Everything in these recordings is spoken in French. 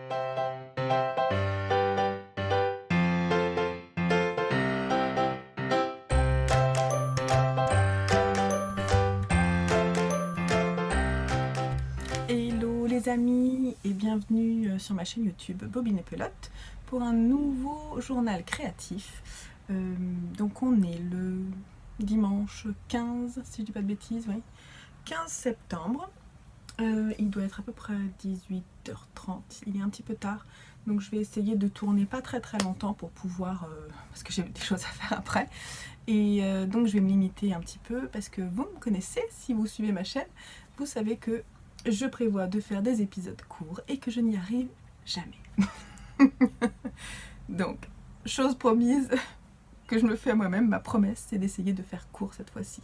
Hello les amis et bienvenue sur ma chaîne YouTube Bobine et Pelote pour un nouveau journal créatif. Donc on est le dimanche 15, si je dis pas de bêtises, oui, 15 septembre. Il doit être à peu près 18h30, il est un petit peu tard. Donc je vais essayer de tourner pas très longtemps pour pouvoir, parce que j'ai des choses à faire après. Et donc je vais me limiter un petit peu parce que vous me connaissez, si vous suivez ma chaîne, vous savez que je prévois de faire des épisodes courts et que je n'y arrive jamais. Donc, chose promise que je me fais à moi-même, ma promesse, c'est d'essayer de faire court cette fois-ci.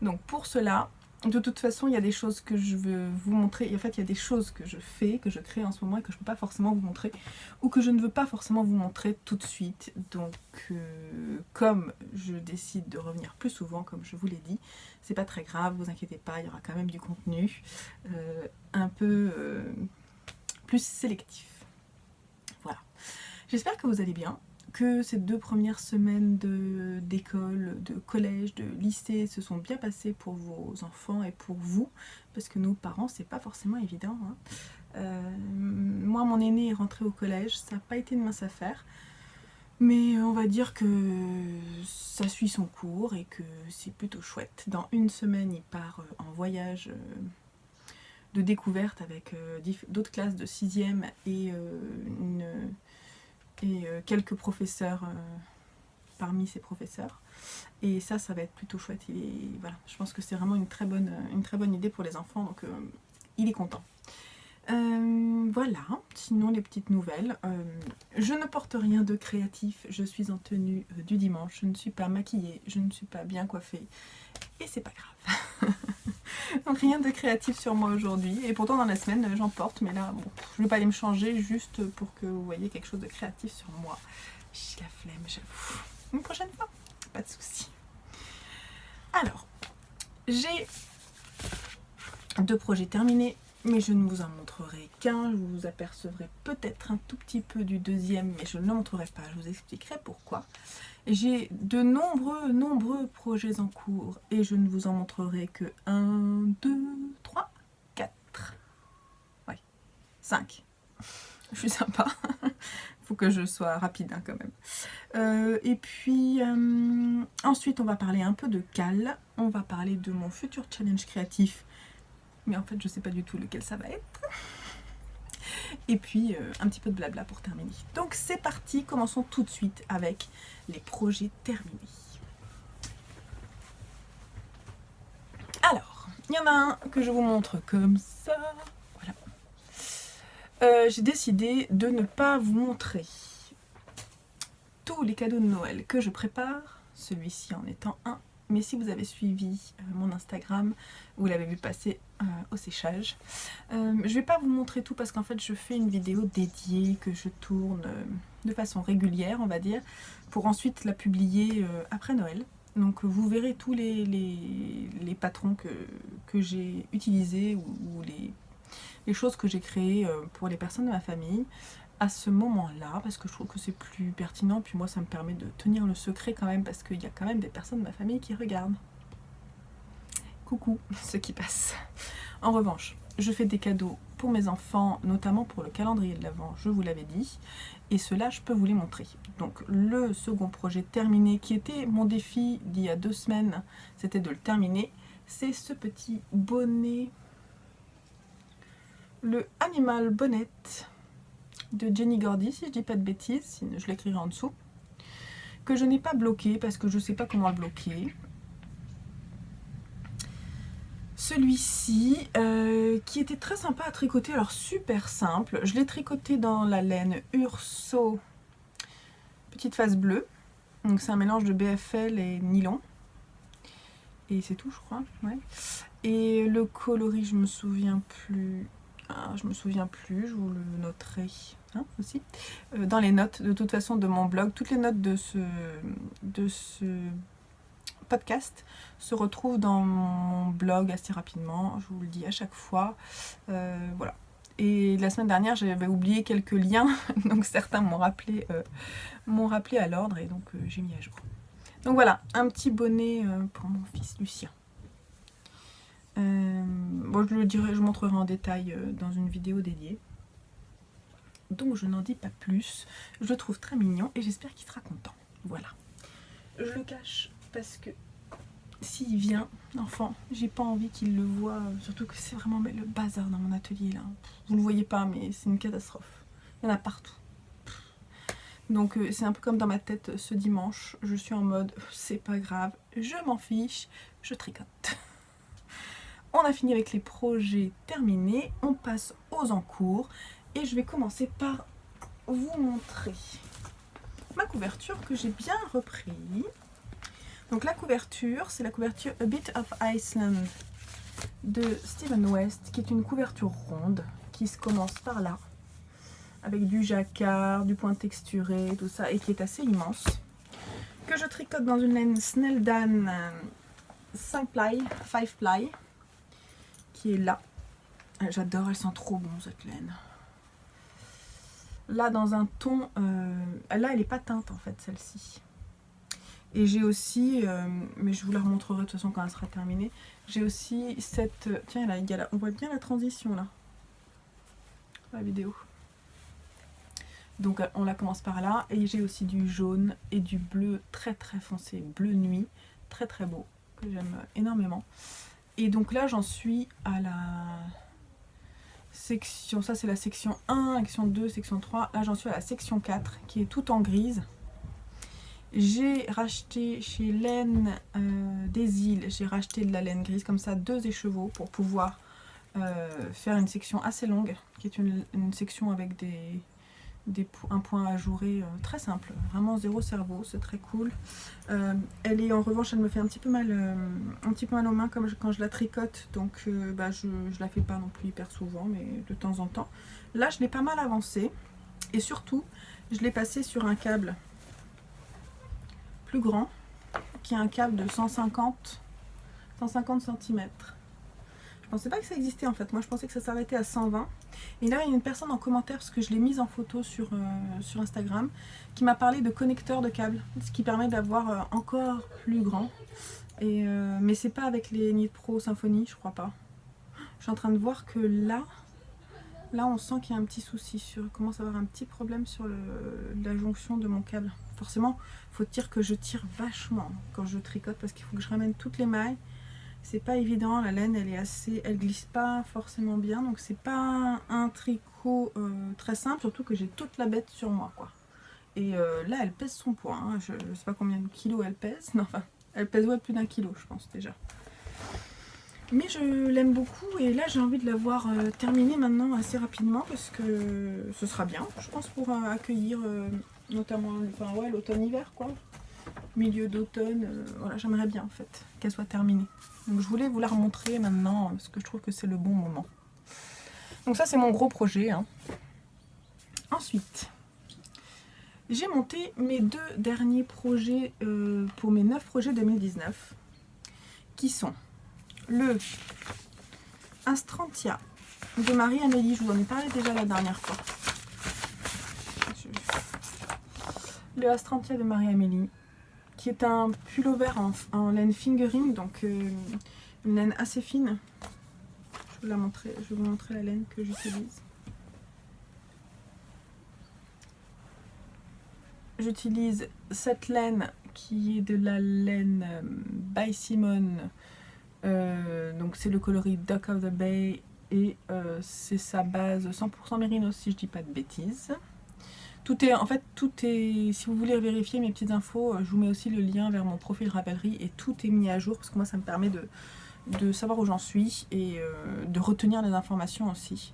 Donc pour cela, de toute façon, il y a des choses que je veux vous montrer. En fait, il y a des choses que je fais, que je crée en ce moment et que je ne peux pas forcément vous montrer, ou que je ne veux pas forcément vous montrer tout de suite. Donc, comme je décide de revenir plus souvent, comme je vous l'ai dit, c'est pas très grave, vous inquiétez pas, il y aura quand même du contenu un peu plus sélectif. Voilà. J'espère que vous allez bien, que ces 2 premières semaines d'école, de collège, de lycée se sont bien passées pour vos enfants et pour vous, parce que nous, parents, c'est pas forcément évident. Moi, mon aîné est rentré au collège, ça n'a pas été une mince affaire, mais on va dire que ça suit son cours et que c'est plutôt chouette. Dans 1 semaine, il part en voyage de découverte avec d'autres classes de 6e et quelques professeurs parmi ses professeurs. Et ça va être plutôt chouette. Voilà, je pense que c'est vraiment une très bonne idée pour les enfants, donc il est content. Voilà, sinon les petites nouvelles. Je ne porte rien de créatif, je suis en tenue du dimanche, je ne suis pas maquillée, je ne suis pas bien coiffée, et c'est pas grave. Donc rien de créatif sur moi aujourd'hui, et pourtant dans la semaine j'en porte, mais là bon, je ne vais pas aller me changer juste pour que vous voyez quelque chose de créatif sur moi. J'ai la flemme, j'avoue. Une prochaine fois, pas de souci. Alors, j'ai 2 projets terminés, mais je ne vous en montrerai qu'un. Je vous apercevrai peut-être un tout petit peu du deuxième, mais je ne le montrerai pas, je vous expliquerai pourquoi. J'ai de nombreux projets en cours et je ne vous en montrerai que 1, 2, 3, 4. Ouais, 5. Je suis sympa. Faut que je sois rapide quand même. Et puis ensuite on va parler un peu de Cal. On va parler de mon futur challenge créatif. Mais en fait je sais pas du tout lequel ça va être. Et puis un petit peu de blabla pour terminer. Donc c'est parti, commençons tout de suite avec les projets terminés. Alors, il y en a un que je vous montre comme ça. Voilà. J'ai décidé de ne pas vous montrer tous les cadeaux de Noël que je prépare, celui-ci en étant un. Mais si vous avez suivi mon Instagram, vous l'avez vu passer au séchage. Je ne vais pas vous montrer tout parce qu'en fait je fais une vidéo dédiée que je tourne de façon régulière, on va dire, pour ensuite la publier après Noël. Donc vous verrez tous les patrons que j'ai utilisés ou les choses que j'ai créées pour les personnes de ma famille à ce moment-là, parce que je trouve que c'est plus pertinent, puis moi ça me permet de tenir le secret quand même, parce qu'il y a quand même des personnes de ma famille qui regardent. Coucou ceux qui passent. En revanche, je fais des cadeaux pour mes enfants, notamment pour le calendrier de l'Avent, je vous l'avais dit, et ceux-là je peux vous les montrer. Donc le second projet terminé, qui était mon défi d'il y a 2 semaines, c'était de le terminer, c'est ce petit bonnet, le Animal Bonnet de Jenny Gordy, si je dis pas de bêtises, je l'écrirai en dessous, que je n'ai pas bloqué parce que je sais pas comment le bloquer. Celui-ci, qui était très sympa à tricoter, alors super simple, je l'ai tricoté dans la laine Urso petite face bleue, donc c'est un mélange de BFL et nylon, et c'est tout je crois, ouais. Et le coloris je me souviens plus, je vous le noterai aussi dans les notes de toute façon de mon blog. Toutes les notes de ce podcast se retrouvent dans mon blog assez rapidement, je vous le dis à chaque fois. Voilà, Et la semaine dernière, j'avais oublié quelques liens, donc certains m'ont rappelé à l'ordre et donc j'ai mis à jour. Donc voilà, un petit bonnet pour mon fils Lucien. Bon, je montrerai en détail dans une vidéo dédiée. Donc je n'en dis pas plus. Je le trouve très mignon et j'espère qu'il sera content. Voilà. Je le cache parce que s'il vient, l'enfant, j'ai pas envie qu'il le voie. Surtout que c'est vraiment le bazar dans mon atelier là. Vous ne le voyez pas, mais c'est une catastrophe. Il y en a partout. Donc c'est un peu comme dans ma tête ce dimanche. Je suis en mode, c'est pas grave, je m'en fiche, je tricote. On a fini avec les projets terminés. On passe aux encours. Et je vais commencer par vous montrer ma couverture que j'ai bien repris. Donc la couverture, c'est la couverture A Bit of Iceland de Stephen West, qui est une couverture ronde qui se commence par là, avec du jacquard, du point texturé, tout ça, et qui est assez immense. Que je tricote dans une laine Snelldan 5 ply, qui est là. J'adore, elle sent trop bon cette laine. Là dans un ton, là elle est pas teinte en fait celle-ci. Et j'ai aussi, mais je vous la remontrerai de toute façon quand elle sera terminée, j'ai aussi cette, tiens là, on voit bien la transition là, la vidéo. Donc on la commence par là, et j'ai aussi du jaune et du bleu très très foncé, bleu nuit, très très beau, que j'aime énormément. Et donc là j'en suis à la section, ça c'est la section 1, section 2, section 3, là j'en suis à la section 4 qui est toute en grise. J'ai racheté chez Laine des Îles, j'ai racheté de la laine grise comme ça, 2 écheveaux pour pouvoir faire une section assez longue, qui est une section avec un point ajouré très simple, vraiment zéro cerveau, c'est très cool. Elle est en revanche, elle me fait un petit peu mal aux mains comme quand je la tricote, donc je la fais pas non plus hyper souvent, mais de temps en temps. Là je l'ai pas mal avancé, et surtout je l'ai passé sur un câble plus grand, qui est un câble de 150 cm. Je pensais pas que ça existait en fait, moi je pensais que ça s'arrêtait à 120. Et là il y a une personne en commentaire, parce que je l'ai mise en photo sur Instagram, qui m'a parlé de connecteur de câble, ce qui permet d'avoir encore plus grand. Mais c'est pas avec les Knit Pro Symfony, je crois pas. Je suis en train de voir que là on sent qu'il y a un petit souci, commence à avoir un petit problème sur la jonction de mon câble. Forcément, il faut dire que je tire vachement quand je tricote, parce qu'il faut que je ramène toutes les mailles. C'est pas évident, la laine elle glisse pas forcément bien, donc c'est pas un tricot très simple, surtout que j'ai toute la bête sur moi quoi. Et là elle pèse son poids, hein. Je sais pas combien de kilos elle pèse, mais enfin elle pèse plus d'1 kilo je pense déjà. Mais je l'aime beaucoup, et là j'ai envie de l'avoir terminée maintenant assez rapidement, parce que ce sera bien je pense pour accueillir notamment l'automne-hiver quoi. Milieu d'automne, voilà, j'aimerais bien en fait qu'elle soit terminée. Donc je voulais vous la remontrer maintenant parce que je trouve que c'est le bon moment. Donc ça c'est mon gros projet, hein. Ensuite, j'ai monté mes 2 derniers projets pour mes 9 projets 2019, qui sont le Astrantia de Marie-Amélie. Je vous en ai parlé déjà la dernière fois. Le Astrantia de Marie-Amélie, qui est un pullover en laine fingering, donc une laine assez fine. Je vais vous montrer la laine que j'utilise. J'utilise cette laine qui est de la laine by Simone, donc c'est le coloris Dock of the Bay, et c'est sa base 100% mérino si je dis pas de bêtises. Tout est, si vous voulez vérifier mes petites infos, je vous mets aussi le lien vers mon profil Ravelry, et tout est mis à jour, parce que moi ça me permet de savoir où j'en suis, et de retenir les informations aussi.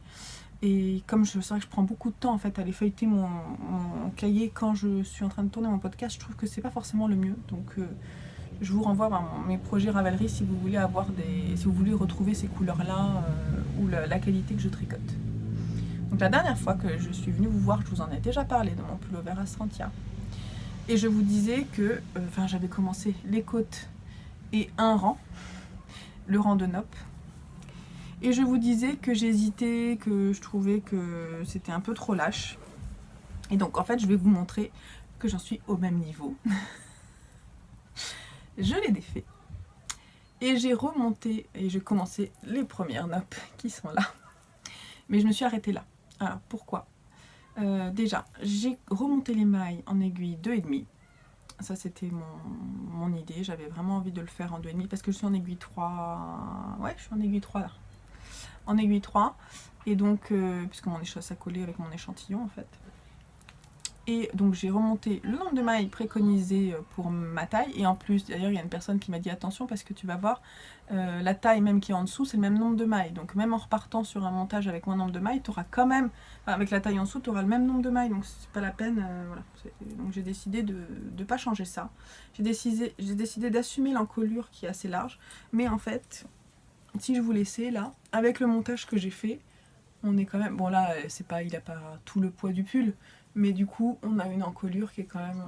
Et comme c'est vrai que je prends beaucoup de temps en fait à aller feuilleter mon cahier quand je suis en train de tourner mon podcast, je trouve que c'est pas forcément le mieux. Donc je vous renvoie vers mes projets Ravelry si vous voulez si vous voulez retrouver ces couleurs là ou la qualité que je tricote. Donc la dernière fois que je suis venue vous voir, je vous en ai déjà parlé de mon pullover Astrantia. Et je vous disais que j'avais commencé les côtes et un rang, le rang de nopp. Et je vous disais que j'hésitais, que je trouvais que c'était un peu trop lâche. Et donc en fait je vais vous montrer que j'en suis au même niveau. Je l'ai défait. Et j'ai remonté et j'ai commencé les premières nappes qui sont là. Mais je me suis arrêtée là. Alors pourquoi? Déjà, j'ai remonté les mailles en aiguille 2,5. Ça c'était mon idée, j'avais vraiment envie de le faire en 2,5 parce que je suis en aiguille 3. Ouais, je suis en aiguille 3 là. En aiguille 3. Et donc, puisque mon échelle s'est collé avec mon échantillon en fait. Et donc j'ai remonté le nombre de mailles préconisé pour ma taille. Et en plus, d'ailleurs, il y a une personne qui m'a dit attention parce que tu vas voir, la taille même qui est en dessous, c'est le même nombre de mailles. Donc même en repartant sur un montage avec moins nombre de mailles, tu auras quand même, enfin, avec la taille en dessous, tu auras le même nombre de mailles. Donc c'est pas la peine. Voilà. Donc j'ai décidé de ne pas changer ça. J'ai décidé d'assumer l'encolure qui est assez large. Mais en fait, si je vous laissais là, avec le montage que j'ai fait, on est quand même... Bon là, c'est pas, il a pas tout le poids du pull. Mais du coup, on a une encolure qui est quand même...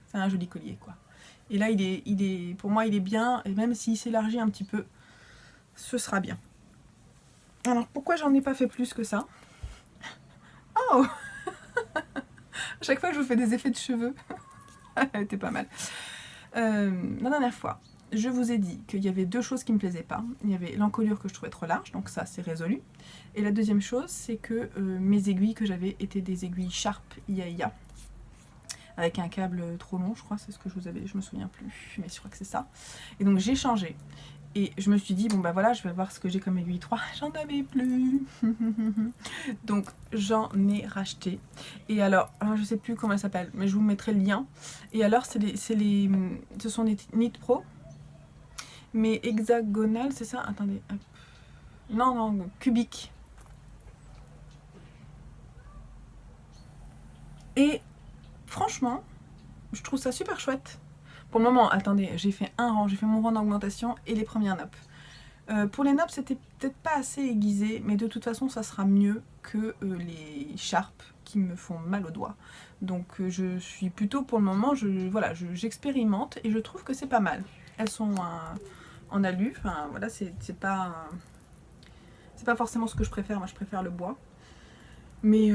c'est un joli collier, quoi. Et là, pour moi, il est bien. Et même s'il s'élargit un petit peu, ce sera bien. Alors, pourquoi j'en ai pas fait plus que ça? Oh à chaque fois que je vous fais des effets de cheveux. Elle était pas mal. La dernière fois, je vous ai dit qu'il y avait deux choses qui me plaisaient pas. Il y avait l'encolure que je trouvais trop large, donc ça, c'est résolu. Et la deuxième chose, c'est que mes aiguilles que j'avais étaient des aiguilles Sharp IA, avec un câble trop long, je crois, c'est ce que je vous avais, je me souviens plus, mais je crois que c'est ça. Et donc j'ai changé. Et je me suis dit, bon bah voilà, je vais voir ce que j'ai comme aiguille 3. J'en avais plus. Donc j'en ai racheté. Et alors, je sais plus comment elle s'appelle, mais je vous mettrai le lien. Et alors, ce sont des Knit Pro, mais hexagonales, c'est ça? Attendez. Hop. Non, cubique. Et franchement, je trouve ça super chouette. Pour le moment, attendez, j'ai fait un rang, j'ai fait mon rang d'augmentation et les premières nappes. Pour les nappes, c'était peut-être pas assez aiguisé, mais de toute façon, ça sera mieux que les Sharp qui me font mal aux doigts. Donc je suis plutôt pour le moment, j'expérimente et je trouve que c'est pas mal. Elles sont en alu, enfin voilà, c'est pas forcément ce que je préfère, moi je préfère le bois. Mais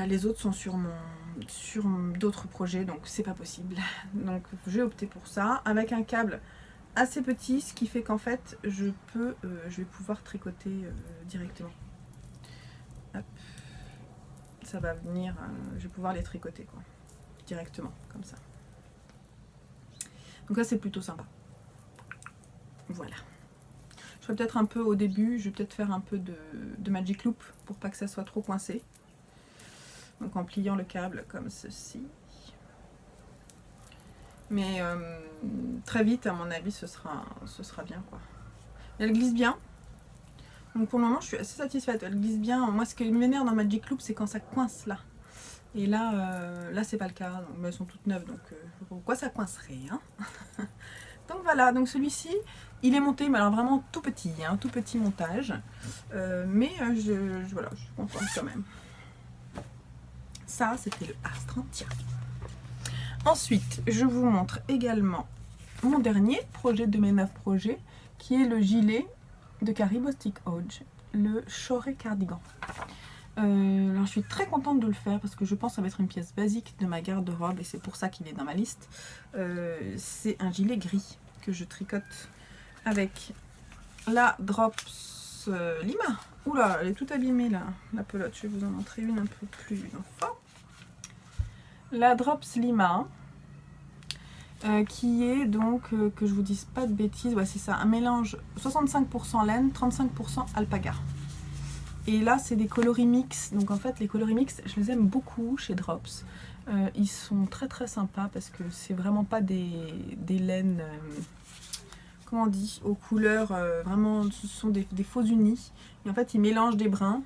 les autres sont sur d'autres projets, donc c'est pas possible. Donc j'ai opté pour ça, avec un câble assez petit, ce qui fait qu'en fait je vais pouvoir tricoter directement. Hop. Ça va venir, je vais pouvoir les tricoter quoi, directement, comme ça. Donc là c'est plutôt sympa. Voilà. Je ferai peut-être un peu au début, je vais peut-être faire un peu de Magic Loop pour pas que ça soit trop coincé. Donc en pliant le câble comme ceci. Mais très vite, à mon avis, ce sera bien, quoi. Elle glisse bien. Donc pour le moment, je suis assez satisfaite. Elle glisse bien. Moi, ce qui m'énerve dans Magic Loop, c'est quand ça coince là. Et là c'est pas le cas. Donc, elles sont toutes neuves, donc pourquoi ça coincerait, hein? Donc voilà, donc celui-ci, il est monté, mais alors vraiment tout petit, hein, tout petit montage. Mais voilà, je suis contente quand même. Ça, c'était le Astrantia. Ensuite, je vous montre également mon dernier projet de mes 9 projets, qui est le gilet de Caribostic Hodge, le Choré Cardigan. Alors, je suis très contente de le faire parce que je pense que ça va être une pièce basique de ma garde-robe et c'est pour ça qu'il est dans ma liste. C'est un gilet gris que je tricote avec la Drops Lima. Oula, elle est toute abîmée là, la pelote. Je vais vous en montrer une un peu plus fort. La Drops Lima, qui est donc, que je vous dise pas de bêtises, ouais c'est ça, un mélange 65% laine, 35% alpaga. Et là c'est des coloris mix, donc en fait les coloris mix, je les aime beaucoup chez Drops. Ils sont très très sympas parce que c'est vraiment pas des laines, comment on dit, aux couleurs, vraiment ce sont des faux unis. Et en fait ils mélangent des brins.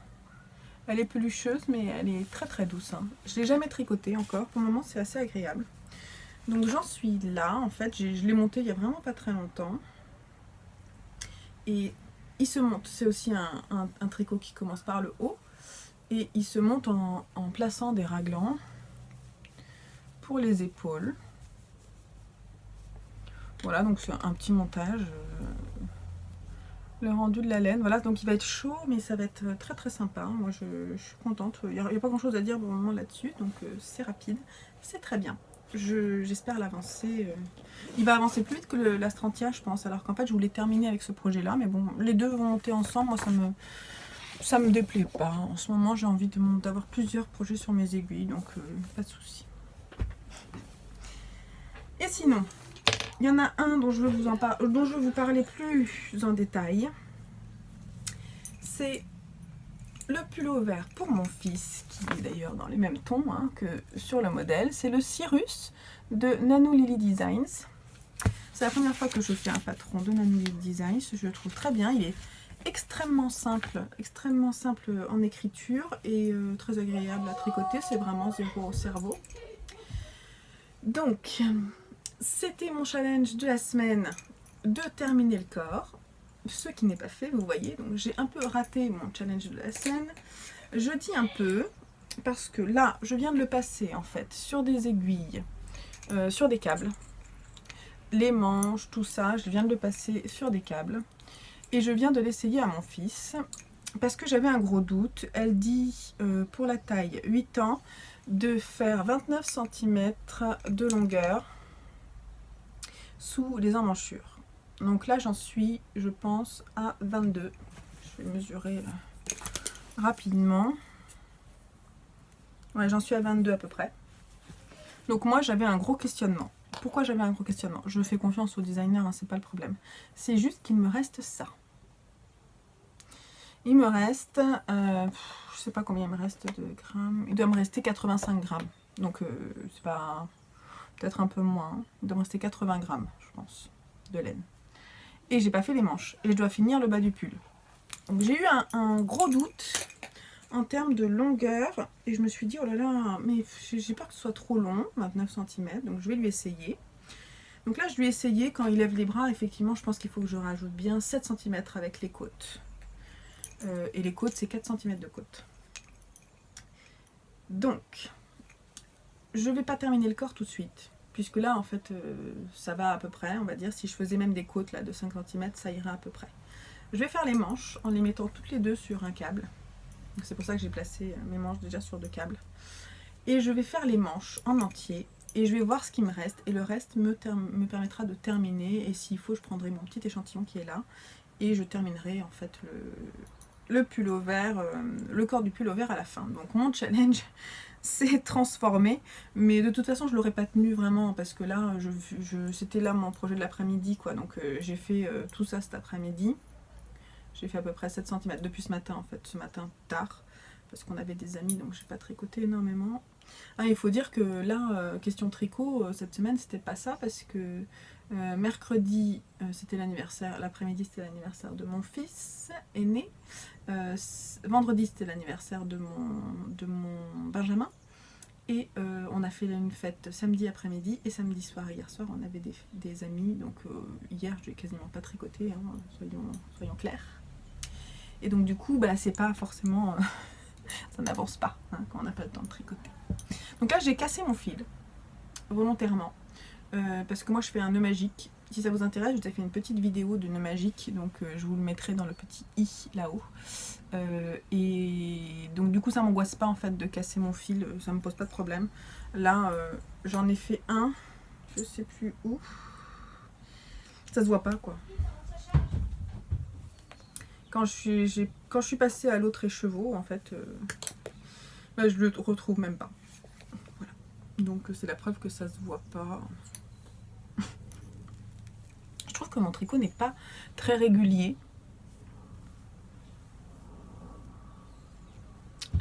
Elle est pelucheuse, mais elle est très très douce. Hein. Je ne l'ai jamais tricotée encore. Pour le moment, c'est assez agréable. Donc j'en suis là. En fait, je l'ai monté il n'y a vraiment pas très longtemps. Et il se monte. C'est aussi un tricot qui commence par le haut. Et il se monte en plaçant des raglans pour les épaules. Voilà, donc c'est un petit montage. le rendu de la laine. Voilà, donc il va être chaud, mais ça va être très très sympa. Moi je suis contente. Il n'y a pas grand chose à dire pour le moment là-dessus, donc c'est rapide. C'est très bien. J'espère l'avancer. Il va avancer plus vite que l'Astrantia, je pense. Alors qu'en fait, je voulais terminer avec ce projet-là, mais bon, les deux vont monter ensemble. Moi, ça me déplaît pas. En ce moment, j'ai envie d'avoir plusieurs projets sur mes aiguilles, donc pas de souci. Et sinon, il y en a un dont je veux vous parler plus en détail. C'est le pull-over pour mon fils, qui est d'ailleurs dans les mêmes tons que sur le modèle. C'est le Cyrus de Nano Lily Designs. C'est la première fois que je fais un patron de Nano Lily Designs. Je le trouve très bien. Il est extrêmement simple en écriture et très agréable à tricoter. C'est vraiment zéro au cerveau. Donc, c'était mon challenge de la semaine de terminer le corps. Ce qui n'est pas fait, vous voyez, donc j'ai un peu raté mon challenge de la semaine. Je dis un peu parce que là, je viens de le passer en fait sur des aiguilles, sur des câbles. Les manches, tout ça, je viens de le passer sur des câbles. Et je viens de l'essayer à mon fils parce que j'avais un gros doute. Elle dit pour la taille 8 ans de faire 29 cm de longueur sous les emmanchures. Donc là, j'en suis, je pense, à 22. Je vais mesurer là, rapidement. Ouais, j'en suis à 22 à peu près. Donc moi, j'avais un gros questionnement. Pourquoi j'avais un gros questionnement? Je fais confiance au designer, c'est pas le problème. C'est juste qu'il me reste ça. Il me reste, je sais pas combien il me reste de grammes. Il doit me rester 85 grammes. Donc c'est pas, peut-être un peu moins. Il doit me rester 80 grammes, je pense, de laine. Et j'ai pas fait les manches. Et je dois finir le bas du pull. Donc j'ai eu un gros doute en termes de longueur. Et je me suis dit, oh là là, mais j'ai peur que ce soit trop long, 29 cm. Donc je vais lui essayer. Donc là, je lui ai essayé, quand il lève les bras, effectivement, je pense qu'il faut que je rajoute bien 7 cm avec les côtes. Et les côtes, c'est 4 cm de côte. Donc, je vais pas terminer le corps tout de suite. Puisque là, en fait, ça va à peu près, on va dire. Si je faisais même des côtes là, de 5 cm, ça irait à peu près. Je vais faire les manches en les mettant toutes les deux sur un câble. C'est pour ça que j'ai placé mes manches déjà sur 2 câbles. Et je vais faire les manches en entier. Et je vais voir ce qui me reste. Et le reste me permettra de terminer. Et s'il faut, je prendrai mon petit échantillon qui est là. Et je terminerai en fait le pull-over, le corps du pull-over à la fin. Donc mon challenge s'est transformé, mais de toute façon je l'aurais pas tenu vraiment parce que là c'était là mon projet de l'après-midi quoi. Donc j'ai fait tout ça cet après-midi. J'ai fait à peu près 7 cm depuis ce matin en fait, ce matin tard, parce qu'on avait des amis donc j'ai pas tricoté énormément. Ah, il faut dire que là, question tricot, cette semaine c'était pas ça parce que mercredi c'était l'anniversaire, l'après-midi c'était l'anniversaire de mon fils aîné, vendredi c'était l'anniversaire de mon Benjamin, et on a fait une fête samedi après-midi et samedi soir. Hier soir on avait des amis, donc hier je n'ai quasiment pas tricoté, hein, soyons clairs. Et donc du coup bah, c'est pas forcément... ça n'avance pas quand on n'a pas le temps de tricoter. Donc là j'ai cassé mon fil volontairement parce que moi je fais un nœud magique. Si ça vous intéresse, je vous ai fait une petite vidéo de nœud magique, donc je vous le mettrai dans le petit i là-haut. Et donc du coup ça m'angoisse pas en fait de casser mon fil, ça me pose pas de problème. Là j'en ai fait un, je sais plus où, ça se voit pas quoi. Quand je suis passée à l'autre écheveau, en fait, bah, je le retrouve même pas. Voilà. Donc c'est la preuve que ça se voit pas. Je trouve que mon tricot n'est pas très régulier.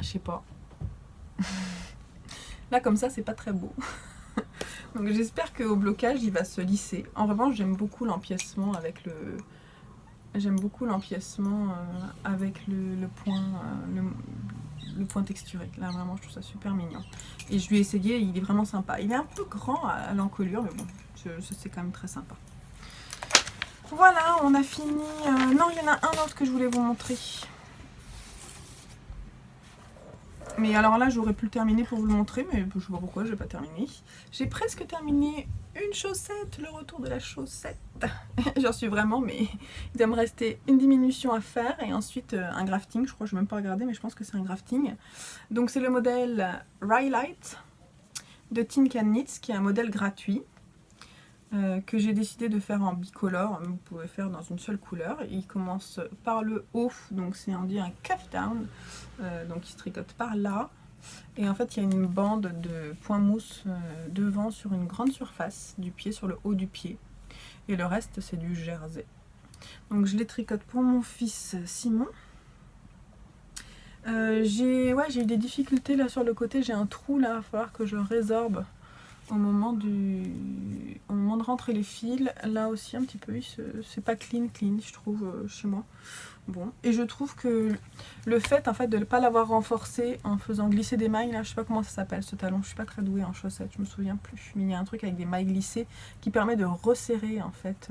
Je sais pas. Là comme ça, c'est pas très beau. Donc j'espère qu'au blocage, il va se lisser. En revanche, j'aime beaucoup l'empiècement avec le... J'aime beaucoup l'empiècement avec le point texturé. Là vraiment je trouve ça super mignon. Et je lui ai essayé, il est vraiment sympa. Il est un peu grand à l'encolure, mais bon, c'est quand même très sympa. Voilà, on a fini. Non, il y en a un autre que je voulais vous montrer. Mais alors là, j'aurais pu le terminer pour vous le montrer, mais je sais pas pourquoi, je n'ai pas terminé. J'ai presque terminé une chaussette, le retour de la chaussette. J'en suis vraiment, mais il doit me rester une diminution à faire et ensuite un grafting. Je crois que je n'ai même pas regardé, mais je pense que c'est un grafting. Donc c'est le modèle Rylight de Tin Can Knits, qui est un modèle gratuit. Que j'ai décidé de faire en bicolore, vous pouvez faire dans une seule couleur. Il commence par le haut, donc c'est on dit un cuff down, donc il se tricote par là. Et en fait il y a une bande de point mousse devant sur une grande surface du pied, sur le haut du pied. Et le reste c'est du jersey. Donc je les tricote pour mon fils Simon. J'ai eu des difficultés là sur le côté, j'ai un trou là, il va falloir que je résorbe. Au moment de rentrer les fils, là aussi un petit peu, c'est pas clean je trouve chez moi. Bon, et je trouve que le fait en fait de ne pas l'avoir renforcé en faisant glisser des mailles, là je sais pas comment ça s'appelle ce talon, je suis pas très douée en chaussettes, je me souviens plus, mais il y a un truc avec des mailles glissées qui permet de resserrer en fait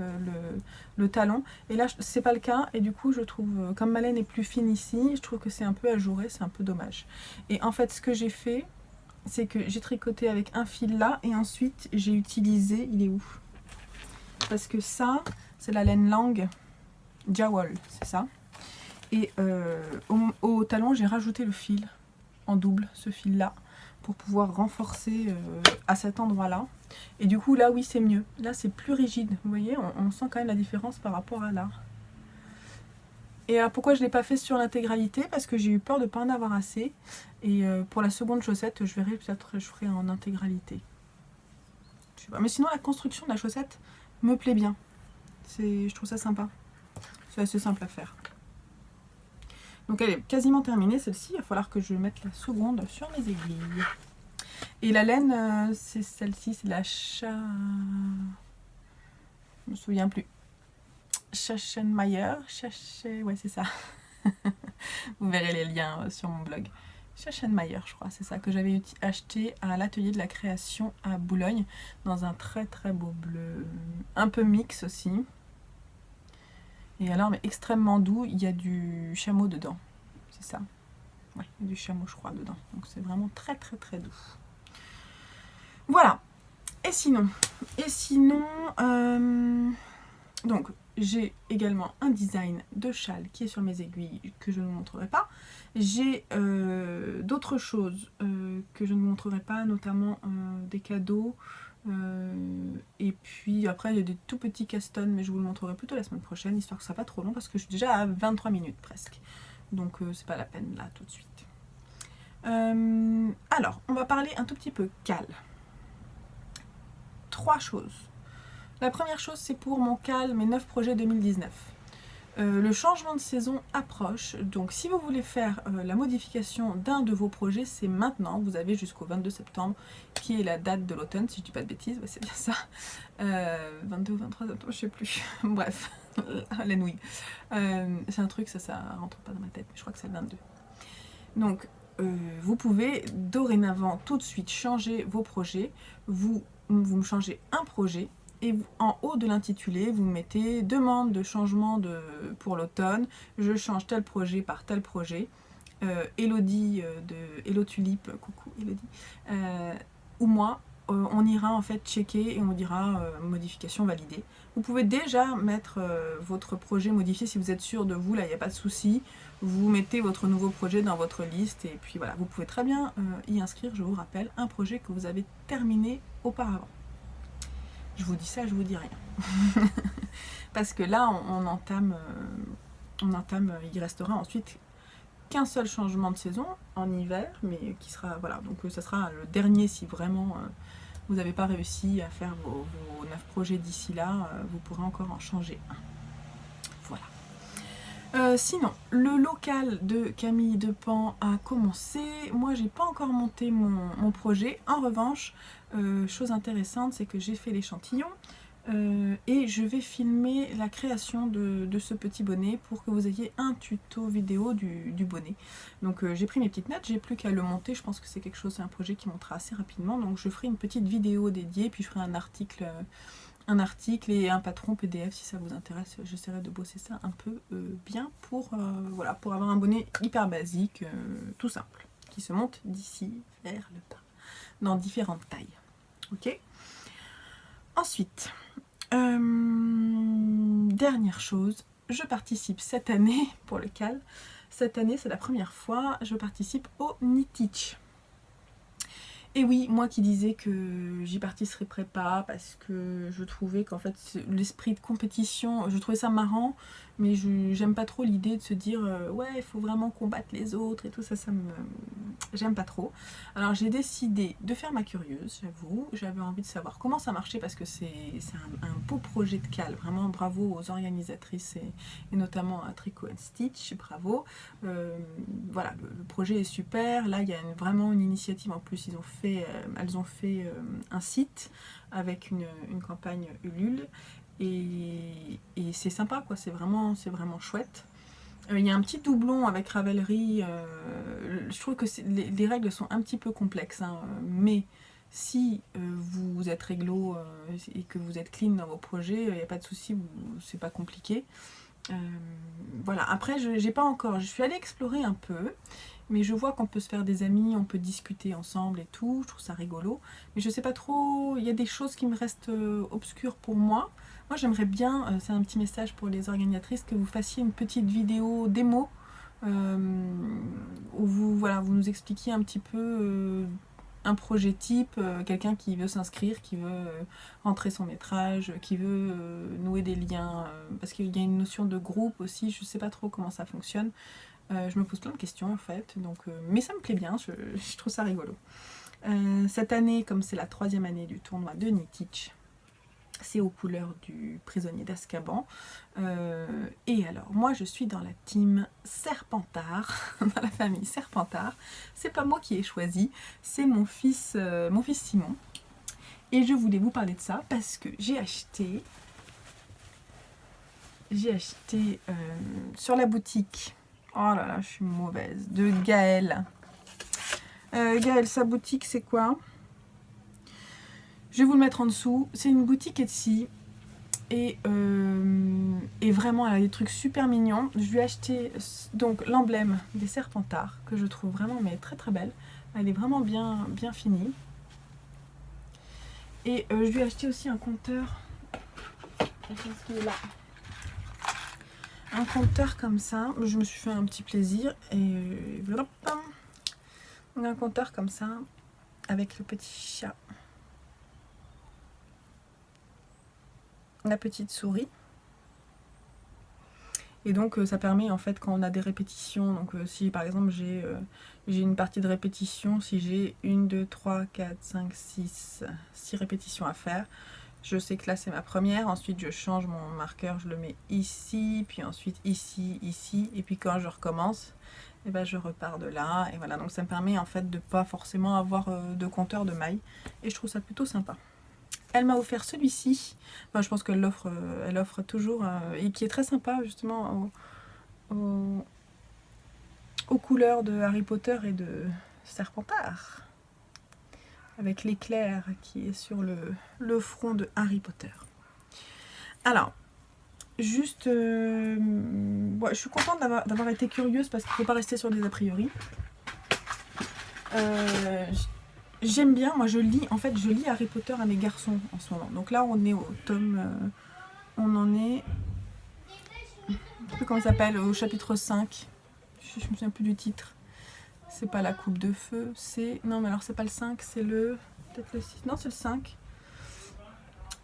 le talon, et là c'est pas le cas, et du coup je trouve, comme ma laine est plus fine ici, je trouve que c'est un peu ajouré, c'est un peu dommage. Et en fait ce que j'ai fait, c'est que j'ai tricoté avec un fil là et ensuite j'ai utilisé, il est où? Parce que ça, c'est la laine Lang Jawol, c'est ça. Et au talon, j'ai rajouté le fil en double, ce fil là, pour pouvoir renforcer à cet endroit là. Et du coup là, oui, c'est mieux. Là, c'est plus rigide. Vous voyez, on sent quand même la différence par rapport à là. Et alors pourquoi je ne l'ai pas fait sur l'intégralité? Parce que j'ai eu peur de ne pas en avoir assez. Et pour la seconde chaussette, je verrai, peut-être je ferai en intégralité. Je sais pas. Mais sinon la construction de la chaussette me plaît bien. Je trouve ça sympa. C'est assez simple à faire. Donc elle est quasiment terminée celle-ci. Il va falloir que je mette la seconde sur mes aiguilles. Et la laine, c'est celle-ci, c'est la Je me souviens plus. Schachenmayer, ouais c'est ça. Vous verrez les liens sur mon blog. Schachenmayer, je crois, c'est ça que j'avais acheté à l'atelier de la création à Boulogne, dans un très très beau bleu, un peu mix aussi. Et alors, mais extrêmement doux, il y a du chameau dedans, c'est ça. Ouais, il y a du chameau, je crois, dedans. Donc c'est vraiment très très très doux. Voilà. Et sinon, donc j'ai également un design de châle qui est sur mes aiguilles que je ne vous montrerai pas. J'ai d'autres choses que je ne vous montrerai pas, notamment des cadeaux. Et puis après il y a des tout petits castones, mais je vous le montrerai plutôt la semaine prochaine, histoire que ça ne soit pas trop long, parce que je suis déjà à 23 minutes presque. Donc c'est pas la peine là tout de suite. Alors, on va parler un tout petit peu cal. 3 choses. La première chose, c'est pour mon cal, mes 9 projets 2019. Le changement de saison approche, donc si vous voulez faire la modification d'un de vos projets, c'est maintenant. Vous avez jusqu'au 22 septembre, qui est la date de l'automne, si je dis pas de bêtises, ouais, c'est bien ça. 22 ou 23 septembre, je sais plus. Bref, la nouille. C'est un truc, ça rentre pas dans ma tête, mais je crois que c'est le 22. Donc, vous pouvez dorénavant tout de suite changer vos projets. Vous me changez un projet. Et en haut de l'intitulé, vous mettez demande de changement pour l'automne, je change tel projet par tel projet. Elodie de Hello Tulipe, coucou Elodie, ou moi, on ira en fait checker et on dira modification validée. Vous pouvez déjà mettre votre projet modifié si vous êtes sûr de vous, là il n'y a pas de souci. Vous mettez votre nouveau projet dans votre liste et puis voilà, vous pouvez très bien y inscrire, je vous rappelle, un projet que vous avez terminé auparavant. Je vous dis ça, je vous dis rien. Parce que là, on entame, il restera ensuite qu'un seul changement de saison en hiver, mais qui sera, voilà, donc ça sera le dernier si vraiment vous n'avez pas réussi à faire vos 9 projets d'ici là, vous pourrez encore en changer un. Voilà. Sinon, le local de Camille Depan a commencé. Moi, j'ai pas encore monté mon projet. En revanche, chose intéressante, c'est que j'ai fait l'échantillon et je vais filmer la création de ce petit bonnet pour que vous ayez un tuto vidéo du bonnet. Donc j'ai pris mes petites notes, j'ai plus qu'à le monter. Je pense que c'est quelque chose, c'est un projet qui montera assez rapidement. Donc je ferai une petite vidéo dédiée, puis je ferai un article et un patron PDF si ça vous intéresse. J'essaierai de bosser ça un peu bien pour, voilà, pour avoir un bonnet hyper basique, tout simple, qui se monte d'ici vers le bas, dans différentes tailles. Ok. Ensuite, dernière chose, je participe cette année, pour le cal, cette année c'est la première fois, je participe au Knit-Teach. Et oui, moi qui disais que j'y participerais pas parce que je trouvais qu'en fait l'esprit de compétition, je trouvais ça marrant, mais j'aime pas trop l'idée de se dire ouais il faut vraiment combattre les autres et tout ça, j'aime pas trop. Alors j'ai décidé de faire ma curieuse, j'avoue, j'avais envie de savoir comment ça marchait parce que c'est un beau projet de cal, vraiment bravo aux organisatrices et notamment à Tricot & Stitch, bravo. Voilà, le projet est super, là il y a vraiment une initiative en plus, elles ont fait un site avec une campagne Ulule et c'est sympa quoi, c'est vraiment chouette. Il y a un petit doublon avec Ravelry, je trouve que les règles sont un petit peu complexes, hein, mais si vous êtes réglo et que vous êtes clean dans vos projets, il n'y a pas de souci, c'est pas compliqué. Voilà, après j'ai pas encore, je suis allée explorer un peu, mais je vois qu'on peut se faire des amis, on peut discuter ensemble et tout, je trouve ça rigolo, mais je sais pas trop, il y a des choses qui me restent obscures pour moi. Moi j'aimerais bien, c'est un petit message pour les organisatrices, que vous fassiez une petite vidéo démo où vous nous expliquiez un petit peu un projet type, quelqu'un qui veut s'inscrire, qui veut rentrer son métrage, qui veut nouer des liens, parce qu'il y a une notion de groupe aussi, je sais pas trop comment ça fonctionne. Je me pose plein de questions en fait, donc, mais ça me plaît bien, je trouve ça rigolo. Cette année, comme c'est la 3e année du tournoi de Knit-Teach, c'est aux couleurs du prisonnier d'Azkaban. Et alors, moi je suis dans la team Serpentard, dans la famille Serpentard. C'est pas moi qui ai choisi, c'est mon fils Simon. Et je voulais vous parler de ça parce que j'ai acheté sur la boutique, oh là là, je suis mauvaise, de Gaël. Gaël, sa boutique, c'est quoi? Je vais vous le mettre en dessous. C'est une boutique Etsy. Et vraiment, elle a des trucs super mignons. Je lui ai acheté donc l'emblème des Serpentards, que je trouve vraiment mais très très belle. Elle est vraiment bien finie. Et je lui ai acheté aussi un compteur. Qu'est-ce qu'il est là? Un compteur comme ça, je me suis fait un petit plaisir et hop, un compteur comme ça avec le petit chat, la petite souris, et donc ça permet en fait quand on a des répétitions, donc si par exemple j'ai une partie de répétition, si j'ai 1, 2, 3, 4, 5, 6 répétitions à faire, je sais que là c'est ma première, ensuite je change mon marqueur, je le mets ici, puis ensuite ici, et puis quand je recommence, et ben je repars de là, et voilà, donc ça me permet en fait de pas forcément avoir de compteur de mailles, et je trouve ça plutôt sympa. Elle m'a offert celui-ci, enfin, je pense qu'elle l'offre, elle offre toujours, et qui est très sympa justement aux couleurs de Harry Potter et de Serpentard, avec l'éclair qui est sur le front de Harry Potter. Alors, juste, je suis contente d'avoir été curieuse parce qu'il ne faut pas rester sur des a priori. J'aime bien, moi je lis Harry Potter à mes garçons en ce moment. Donc là on est au tome, on en est, je sais plus comment ça s'appelle, au chapitre 5. Je me souviens plus du titre. C'est pas la coupe de feu, c'est... Non mais alors c'est pas le 5, c'est le... Peut-être le 6, non c'est le 5.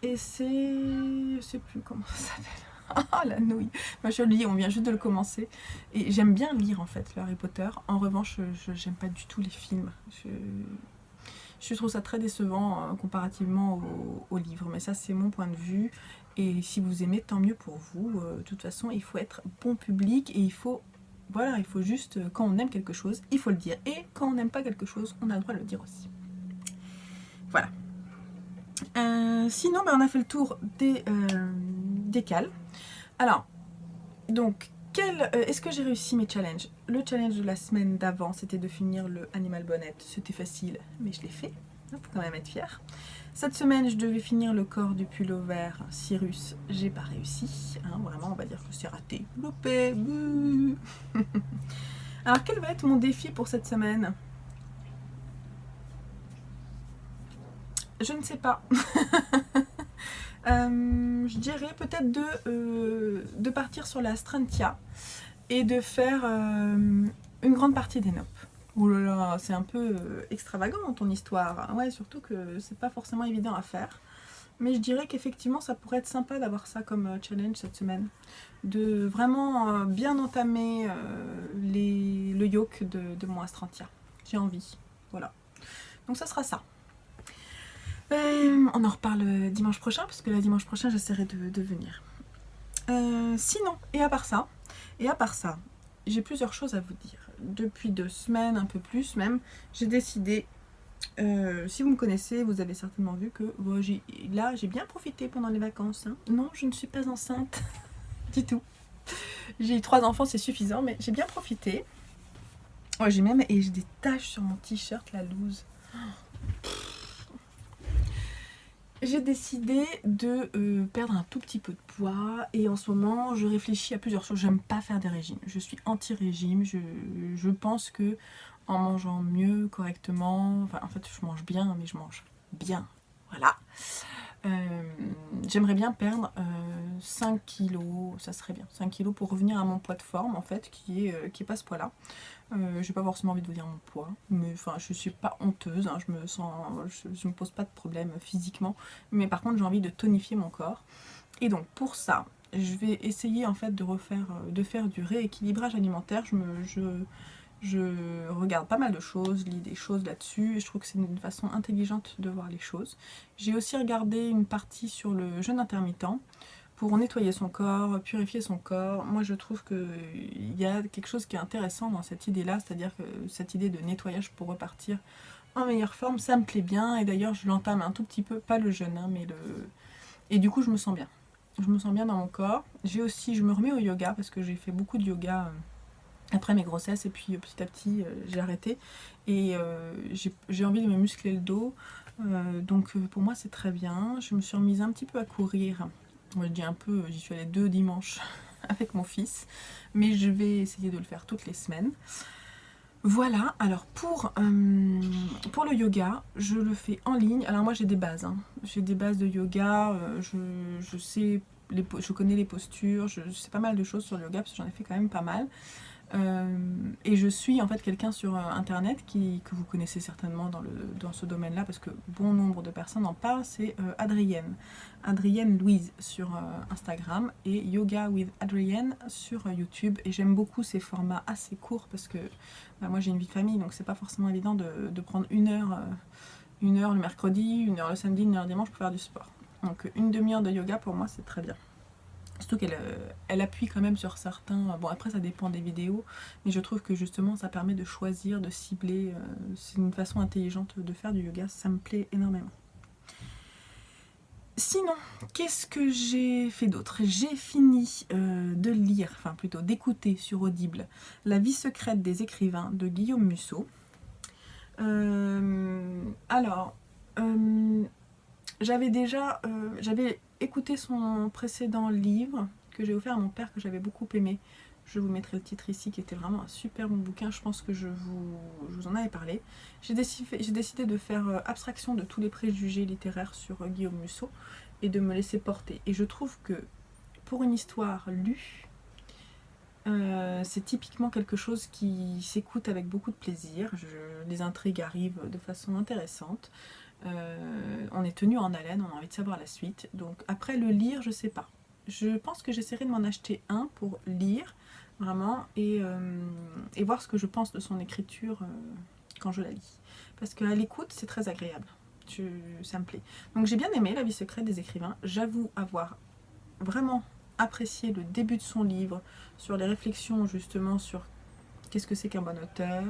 Et c'est... Je sais plus comment ça s'appelle. Ah la nouille. Moi je lis, on vient juste de le commencer. Et j'aime bien lire en fait le Harry Potter. En revanche, j'aime pas du tout les films. Je trouve ça très décevant comparativement aux livres. Mais ça c'est mon point de vue. Et si vous aimez, tant mieux pour vous. De toute façon, il faut être bon public et il faut... Voilà, il faut juste, quand on aime quelque chose, il faut le dire. Et quand on n'aime pas quelque chose, on a le droit de le dire aussi. Voilà. Sinon, on a fait le tour des cales. Alors, donc, est-ce que j'ai réussi mes challenges? Le challenge de la semaine d'avant, c'était de finir le Animal Bonnet. C'était facile, mais je l'ai fait. Il faut quand même être fier. Cette semaine, je devais finir le corps du pull vert Cyrus. J'ai pas réussi. Hein, vraiment, on va dire que c'est raté. Loupé. Alors, quel va être mon défi pour cette semaine? Je ne sais pas. Je dirais peut-être de partir sur la Strantia et de faire une grande partie des nopes. Ouh là là, c'est un peu extravagant ton histoire. Ouais, surtout que c'est pas forcément évident à faire. Mais je dirais qu'effectivement, ça pourrait être sympa d'avoir ça comme challenge cette semaine. De vraiment bien entamer le yoke de mon Astrantia. J'ai envie. Voilà. Donc ça sera ça. On en reparle dimanche prochain, parce que là, dimanche prochain, j'essaierai de venir. Sinon, et à part ça, j'ai plusieurs choses à vous dire. Depuis 2 semaines, un peu plus même, j'ai décidé, si vous me connaissez, vous avez certainement vu que bon, j'ai bien profité pendant les vacances. Hein. Non, je ne suis pas enceinte du tout. J'ai eu 3 enfants, c'est suffisant, mais j'ai bien profité. Ouais, j'ai des taches sur mon t-shirt, la loose. J'ai décidé de perdre un tout petit peu de poids et en ce moment je réfléchis à plusieurs choses. J'aime pas faire des régimes, je suis anti-régime, je pense que en mangeant mieux, correctement, enfin en fait je mange bien mais je mange bien, voilà. J'aimerais bien perdre 5 kilos, ça serait bien, 5 kilos pour revenir à mon poids de forme en fait qui est pas ce poids là. J'ai pas forcément envie de vous dire mon poids, mais enfin je suis pas honteuse, hein, je me pose pas de problème physiquement, mais par contre j'ai envie de tonifier mon corps. Et donc pour ça, je vais essayer en fait de faire du rééquilibrage alimentaire. Je regarde pas mal de choses, lis des choses là-dessus, et je trouve que c'est une façon intelligente de voir les choses. J'ai aussi regardé une partie sur le jeûne intermittent pour nettoyer son corps, purifier son corps. Moi je trouve qu'il y a quelque chose qui est intéressant dans cette idée-là, c'est-à-dire que cette idée de nettoyage pour repartir en meilleure forme, ça me plaît bien, et d'ailleurs je l'entame un tout petit peu, pas le jeûne, hein, mais le... Et du coup je me sens bien. Je me sens bien dans mon corps. Je me remets au yoga parce que j'ai fait beaucoup de yoga après mes grossesses et puis petit à petit j'ai arrêté et j'ai envie de me muscler le dos. Donc pour moi c'est très bien. Je me suis remise un petit peu à courir. Moi je dis un peu, j'y suis allée 2 dimanches avec mon fils, mais je vais essayer de le faire toutes les semaines. Voilà, alors pour le yoga, je le fais en ligne. Alors moi j'ai des bases, hein. J'ai des bases de yoga, je sais, je connais les postures, je sais pas mal de choses sur le yoga parce que j'en ai fait quand même pas mal. Et je suis en fait quelqu'un sur internet que vous connaissez certainement dans ce domaine-là parce que bon nombre de personnes en parlent, c'est Adrienne Louise sur Instagram et Yoga with Adrienne sur YouTube. Et j'aime beaucoup ces formats assez courts parce que moi j'ai une vie de famille donc c'est pas forcément évident de prendre une heure le mercredi, 1 heure le samedi, 1 heure le dimanche pour faire du sport. Donc une demi-heure de yoga pour moi c'est très bien. Surtout qu'elle appuie quand même sur certains... Bon, après, ça dépend des vidéos, mais je trouve que justement, ça permet de choisir, de cibler. C'est une façon intelligente de faire du yoga, ça me plaît énormément. Sinon, qu'est-ce que j'ai fait d'autre? J'ai fini de lire, enfin plutôt d'écouter sur Audible La vie secrète des écrivains de Guillaume Musso. J'avais écouté son précédent livre que j'ai offert à mon père que j'avais beaucoup aimé. Je vous mettrai le titre ici qui était vraiment un super bon bouquin, je pense que je vous en avais parlé. J'ai décidé de faire abstraction de tous les préjugés littéraires sur Guillaume Musso et de me laisser porter. Et je trouve que pour une histoire lue, c'est typiquement quelque chose qui s'écoute avec beaucoup de plaisir. Les intrigues arrivent de façon intéressante. On est tenu en haleine, on a envie de savoir la suite. Donc après le lire, je sais pas. Je pense que j'essaierai de m'en acheter un pour lire vraiment et voir ce que je pense de son écriture quand je la lis. Parce qu'à l'écoute, c'est très agréable. Ça me plaît. Donc j'ai bien aimé La vie secrète des écrivains. J'avoue avoir vraiment apprécié le début de son livre sur les réflexions justement sur qu'est-ce que c'est qu'un bon auteur,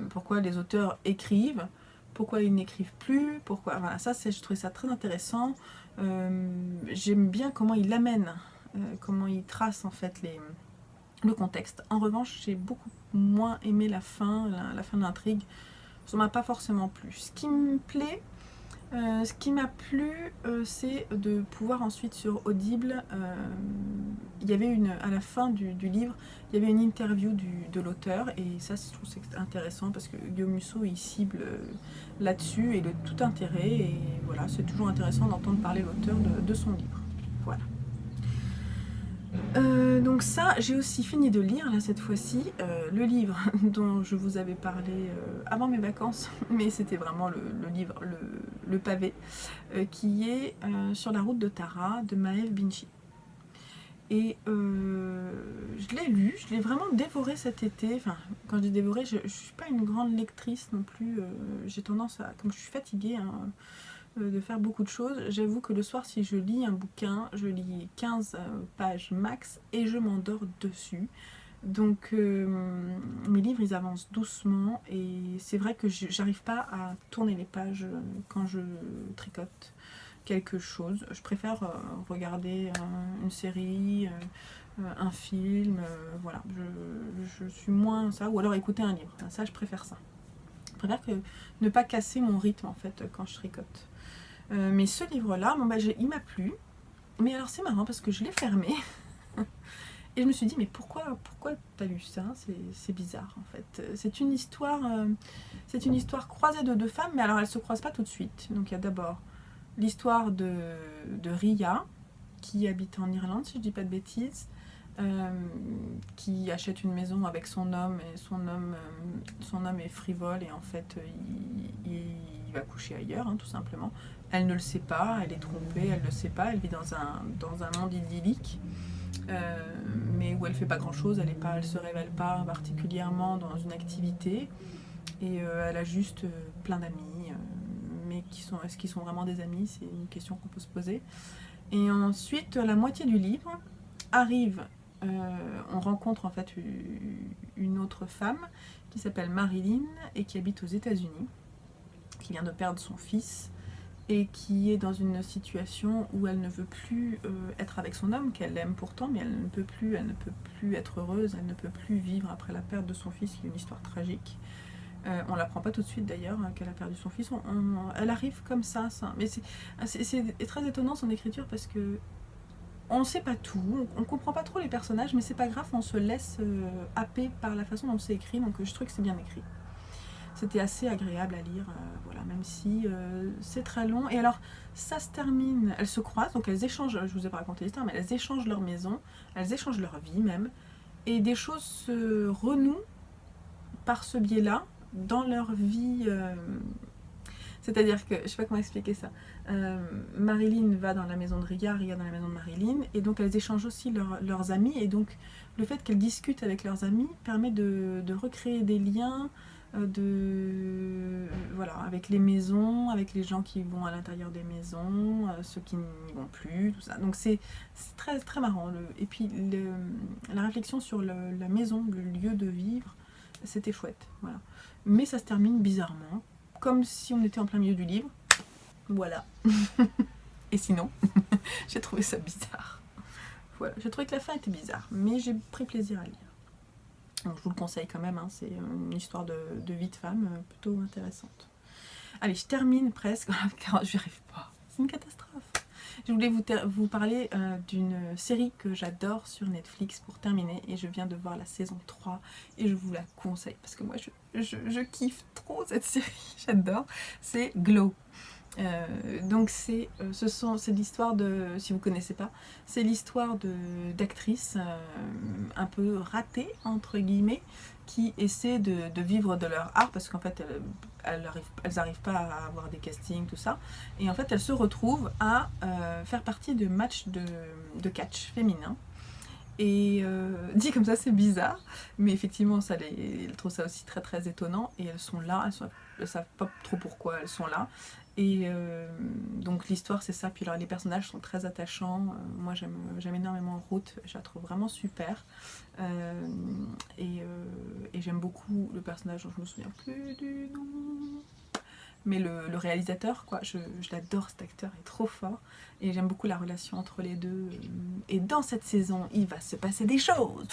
pourquoi les auteurs écrivent, pourquoi ils n'écrivent plus, pourquoi... Voilà, je trouvais ça très intéressant. J'aime bien comment il amène, comment il trace en fait le contexte. En revanche, j'ai beaucoup moins aimé la fin de l'intrigue. Ça m'a pas forcément plu. Ce qui me plaît, Ce qui m'a plu, c'est de pouvoir ensuite sur Audible, il y avait à la fin du livre, il y avait une interview de l'auteur, et ça je trouve que c'est intéressant parce que Guillaume Musso il cible là-dessus et de tout intérêt, et voilà, c'est toujours intéressant d'entendre parler l'auteur de son livre. Voilà. Donc ça, j'ai aussi fini de lire là cette fois-ci le livre dont je vous avais parlé avant mes vacances, mais c'était vraiment le livre, le pavé, qui est Sur la route de Tara de Maëv Binchy. Et je l'ai lu, je l'ai vraiment dévoré cet été. Enfin, quand je dis dévoré, je ne suis pas une grande lectrice non plus. J'ai tendance à, comme je suis fatiguée, hein, de faire beaucoup de choses. J'avoue que le soir, si je lis un bouquin, je lis 15 pages max et je m'endors dessus. Donc mes livres, ils avancent doucement, et c'est vrai que j'arrive pas à tourner les pages quand je tricote quelque chose. Je préfère regarder une série, un film, voilà. Je suis moins ça, ou alors écouter un livre. Ça, je préfère ça. Je préfère que ne pas casser mon rythme en fait quand je tricote. Mais ce livre-là, bon, bah, il m'a plu. Mais alors c'est marrant parce que je l'ai fermé. Et je me suis dit, mais pourquoi t'as lu ça? C'est bizarre en fait. C'est une histoire croisée de deux femmes, mais alors elles se croisent pas tout de suite. Donc il y a d'abord l'histoire de Ria, qui habite en Irlande, si je dis pas de bêtises, qui achète une maison avec son homme, et son homme est frivole, et en fait il va coucher ailleurs, hein, tout simplement. Elle ne le sait pas, elle est trompée, elle ne le sait pas, elle vit dans un monde idyllique, mais où elle fait pas grand chose, elle se révèle pas particulièrement dans une activité, et elle a juste plein d'amis, mais est-ce qu'ils sont vraiment des amis? C'est une question qu'on peut se poser. Et ensuite, la moitié du livre arrive, on rencontre en fait une autre femme qui s'appelle Marilyn et qui habite aux États-Unis, qui vient de perdre son fils et qui est dans une situation où elle ne veut plus être avec son homme, qu'elle aime pourtant, mais elle ne peut plus être heureuse, elle ne peut plus vivre après la perte de son fils, qui est une histoire tragique. On l'apprend pas tout de suite d'ailleurs, qu'elle a perdu son fils. Elle arrive comme ça. Mais c'est très étonnant son écriture, parce que on ne sait pas tout, on comprend pas trop les personnages, mais c'est pas grave, on se laisse happer par la façon dont c'est écrit, donc je trouve que c'est bien écrit. C'était assez agréable à lire, voilà, même si c'est très long. Et alors, ça se termine, elles se croisent, donc elles échangent, je vous ai pas raconté l'histoire, mais elles échangent leur maison, elles échangent leur vie même, et des choses se renouent par ce biais-là dans leur vie. C'est-à-dire que, je sais pas comment expliquer ça, Marilyn va dans la maison de Ria dans la maison de Marilyn, et donc elles échangent aussi leurs amis, et donc le fait qu'elles discutent avec leurs amis permet de recréer des liens, voilà, avec les maisons, avec les gens qui vont à l'intérieur des maisons, ceux qui n'y vont plus, tout ça. Donc c'est très, très marrant. Et puis la réflexion sur la maison, le lieu de vivre, c'était chouette. Voilà. Mais ça se termine bizarrement, comme si on était en plein milieu du livre. Voilà. Et sinon, j'ai trouvé ça bizarre. Voilà. J'ai trouvé que la fin était bizarre, mais j'ai pris plaisir à lire. Donc je vous le conseille quand même, hein. C'est une histoire de vie de femme plutôt intéressante. Allez, je termine presque, car je n'y arrive pas. C'est une catastrophe. Je voulais vous parler d'une série que j'adore sur Netflix pour terminer, et je viens de voir la saison 3 et je vous la conseille parce que moi je kiffe trop cette série, j'adore. C'est Glow. Donc c'est l'histoire de, si vous connaissez pas, c'est l'histoire d'actrices un peu ratées entre guillemets, qui essaient de vivre de leur art, parce qu'en fait elles arrivent pas à avoir des castings, tout ça, et en fait elles se retrouvent à faire partie de matchs de catch féminin. Et dit comme ça, c'est bizarre, mais effectivement elles trouvent ça aussi très très étonnant, et elles sont là, elles savent pas trop pourquoi elles sont là. Et donc l'histoire c'est ça, puis alors les personnages sont très attachants, moi j'aime énormément Ruth, je la trouve vraiment super, et j'aime beaucoup le personnage dont je me souviens plus du nom, mais le réalisateur, quoi, je l'adore, cet acteur est trop fort, et j'aime beaucoup la relation entre les deux, et dans cette saison il va se passer des choses.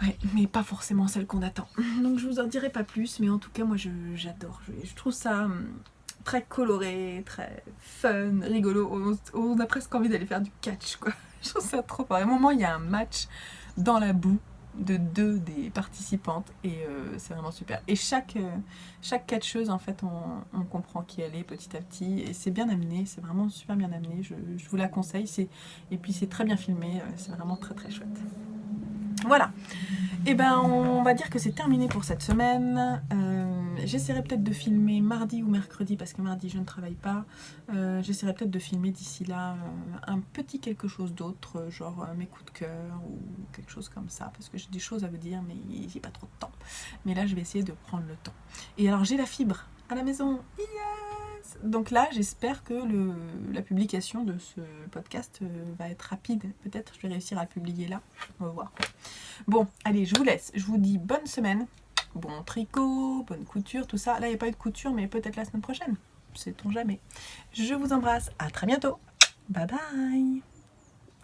Ouais, mais pas forcément celle qu'on attend. Donc je vous en dirai pas plus, mais en tout cas moi j'adore. Je trouve ça très coloré, très fun, rigolo. On a presque envie d'aller faire du catch, quoi. Je trouve ça trop fort. À un moment, il y a un match dans la boue de 2 des participantes et c'est vraiment super. Et chaque catcheuse, en fait, on comprend qui elle est petit à petit et c'est bien amené, c'est vraiment super bien amené. Je vous la conseille. Et puis c'est très bien filmé, c'est vraiment très très chouette. Voilà. Et ben on va dire que c'est terminé pour cette semaine. J'essaierai peut-être de filmer mardi ou mercredi parce que mardi je ne travaille pas. J'essaierai peut-être de filmer d'ici là un petit quelque chose d'autre, genre mes coups de cœur ou quelque chose comme ça, parce que j'ai des choses à vous dire mais j'ai pas trop de temps. Mais là je vais essayer de prendre le temps. Et alors j'ai la fibre à la maison. Yes. Donc là j'espère que la publication de ce podcast va être rapide. Peut-être je vais réussir à le publier là. On va voir. Bon, allez, je vous laisse. Je vous dis bonne semaine, bon tricot, bonne couture, tout ça. Là, il n'y a pas eu de couture, mais peut-être la semaine prochaine. Sait-on jamais. Je vous embrasse. À très bientôt. Bye bye.